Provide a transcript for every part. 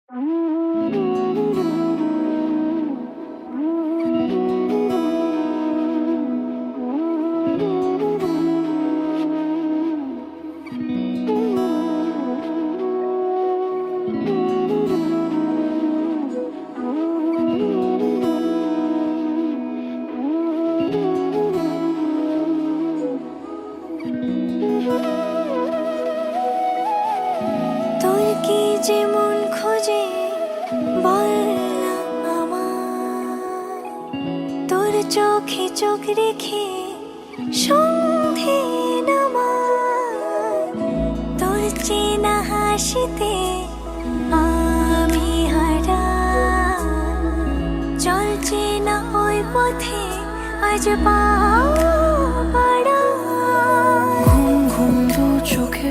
তোর কি যেমন খোঁজে বল না আমায়, তোর চোখে চোখ রেখে সন্ধে নামায়, তোর চেনা হাসিতে আমি হারাই, চল চেনা ওই পথে আজ পাও বাড়াই। ঘুম ঘুম দু চোখে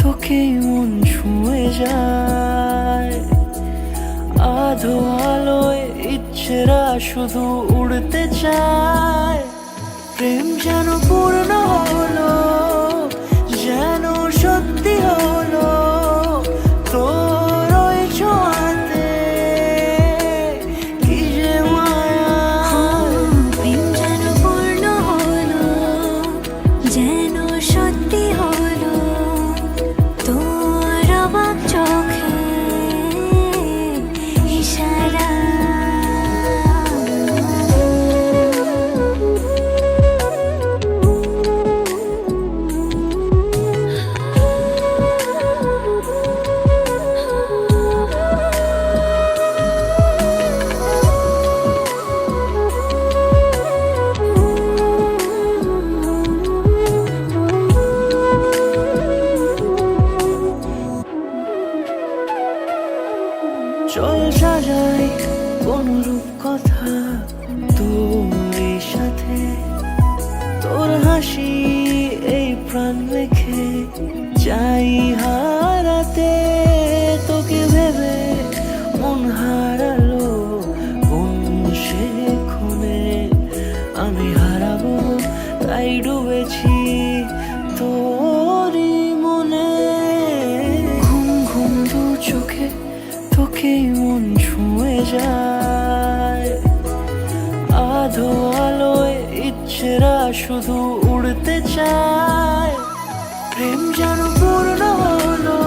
তোকে মন ছুঁয়ে যায়, আধো আলোয় ইচ্ছেরা শুধু উড়তে চায়। প্রেম যেন পূর্ণ হলো, যেন সত্যি হলো তোর ওই ছোঁয়াতে, কি যে মায়া। প্রেম যেন পূর্ণ হলো, যেন সত্যি হলো তোর অবাক চোখে ইশারা। চল সাজাই কোন রূপ কথা তোর সাথে, তোর হাসি এই প্রাণ রেখে চাই হারাতে। তোকে ভেবে মন হারালো কোন সে ক্ষণে, আমি হারাবো তাই ডুবেছি তোরই মনে। ঘুম ঘুম দু চোখে তোকে মন ছুঁয়ে যায়, আধো আলোয় ইচ্ছেরা শুধু উড়তে চায়। প্রেম যেন পূর্ণ হলো,